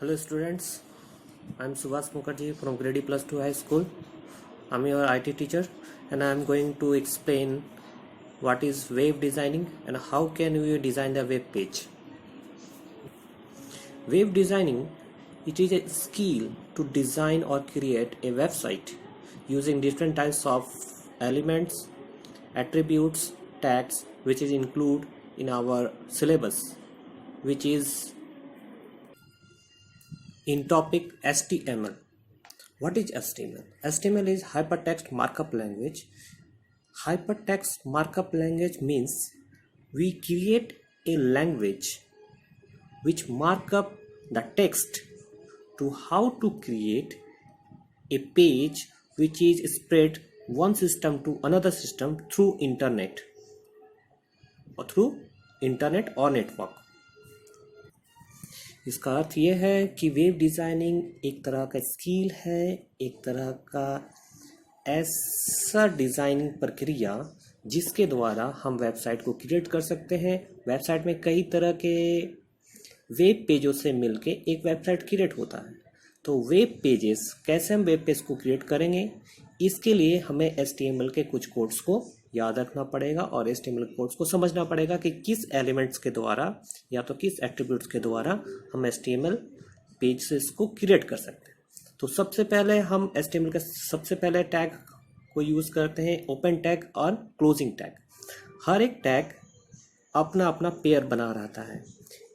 Hello students, I am Subhas Mukherjee from Grade E Plus 2 High School. I am your IT teacher and I am going to explain what is web designing and how can we design the web page. Web designing, it is a skill to design or create a website using different types of elements, attributes, tags which is included in our syllabus, which is in topic HTML. What is HTML? HTML is hypertext markup language. Hypertext markup language means we create a language which mark up the text to how to create a page which is spread one system to another system through internet or network. इसका अर्थ ये है कि web designing एक तरह का skill है, एक तरह का ऐसा डिज़ाइनिंग प्रक्रिया जिसके द्वारा हम वेबसाइट को क्रिएट कर सकते हैं। वेबसाइट में कई तरह के वेब पेजों से मिलके एक वेबसाइट क्रिएट होता है। तो वेब पेजेस कैसे हम वेब पेज को क्रिएट करेंगे, इसके लिए हमें HTML के कुछ कोड्स को याद रखना पड़ेगा और HTML कोड्स को समझना पड़ेगा कि किस एलिमेंट्स के द्वारा या तो किस एट्रीब्यूट्स के द्वारा हम HTML पेजेस को क्रिएट कर सकते हैं। तो सबसे पहले हम HTML के सबसे पहले टैग को यूज़ करते हैं, ओपन टैग और क्लोजिंग टैग। हर एक टैग अपना अपना पेयर बना रहता है।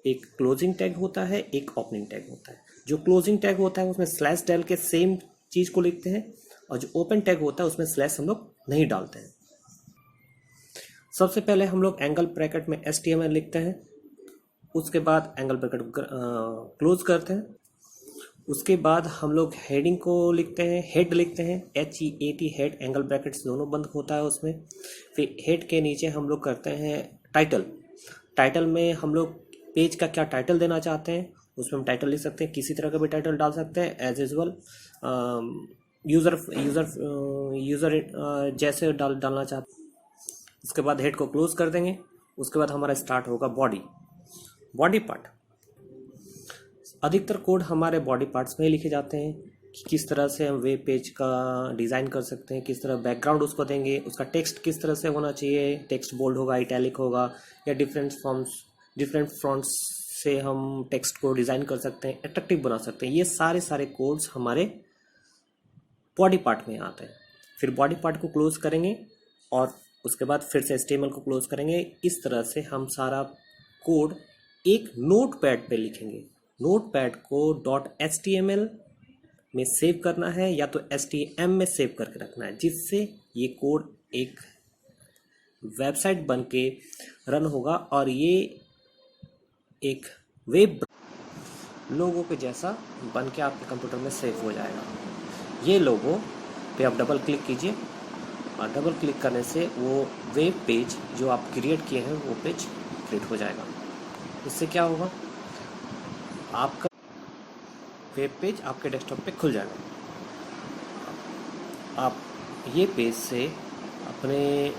एक क्लोजिंग टैग होता है, एक ओपनिंग टैग होता है। जो क्लोजिंग टैग होता है उसमें स्लैश डाल के सेम चीज़ को लिखते हैं और जो ओपन टैग होता है उसमें स्लैश हम लोग नहीं डालते हैं। सबसे पहले हम लोग एंगल ब्रैकेट में HTML लिखते हैं, उसके बाद एंगल ब्रैकेट क्लोज करते हैं। उसके बाद हम लोग हेडिंग को लिखते हैं, हेड लिखते हैं, HEAD हेड, एंगल ब्रैकेट्स दोनों बंद होता है उसमें। फिर हेड के नीचे हम लोग करते हैं टाइटल। टाइटल में हम लोग पेज का क्या टाइटल देना चाहते हैं उसमें हम टाइटल लिख सकते हैं, किसी तरह का भी टाइटल डाल सकते हैं एज यूजुअल, यूज़र जैसे डालना चाहते हैं। उसके बाद हेड को क्लोज कर देंगे। उसके बाद हमारा स्टार्ट होगा बॉडी पार्ट। अधिकतर कोड हमारे बॉडी पार्ट्स में ही लिखे जाते हैं कि किस तरह से हम वेब पेज का डिज़ाइन कर सकते हैं, किस तरह बैकग्राउंड उसको देंगे, उसका टेक्स्ट किस तरह से होना चाहिए, टेक्स्ट बोल्ड होगा, इटैलिक होगा या डिफरेंट फॉन्ट्स से हम टेक्स्ट को डिज़ाइन कर सकते हैं, अट्रैक्टिव बना सकते हैं। ये सारे कोड्स हमारे बॉडी पार्ट में आते हैं। फिर बॉडी पार्ट को क्लोज करेंगे और उसके बाद फिर से HTML को क्लोज करेंगे। इस तरह से हम सारा कोड एक नोटपैड पे लिखेंगे। नोटपैड को .html में सेव करना है या तो HTML में सेव करके रखना है, जिससे ये कोड एक वेबसाइट बन के रन होगा और ये एक वेब लोगो के जैसा बन के आपके कंप्यूटर में सेव हो जाएगा। ये लोगो पे आप डबल क्लिक कीजिए और डबल क्लिक करने से वो वेब पेज जो आप क्रिएट किए हैं वो पेज क्रिएट हो जाएगा। इससे क्या होगा, आपका वेब पेज आपके डेस्कटॉप पे खुल जाएगा। आप ये पेज से अपने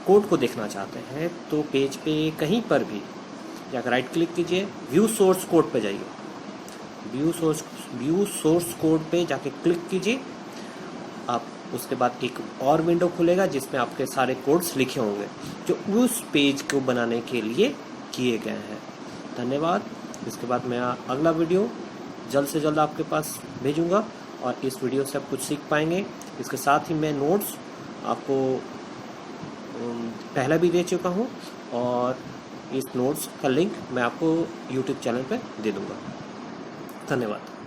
कोड को देखना चाहते हैं तो पेज पे कहीं पर भी जाकर राइट क्लिक कीजिए, व्यू सोर्स कोड पे जाइए, व्यू सोर्स कोड पे जाके क्लिक कीजिए। आप उसके बाद एक और विंडो खुलेगा जिसमें आपके सारे कोड्स लिखे होंगे जो उस पेज को बनाने के लिए किए गए हैं। धन्यवाद। इसके बाद मैं अगला वीडियो जल्द से जल्द आपके पास भेजूंगा और इस वीडियो से आप कुछ सीख पाएंगे। इसके साथ ही मैं नोट्स आपको पहले भी दे चुका हूं और इस नोट्स का लिंक मैं आपको YouTube चैनल पे दे दूंगा। धन्यवाद।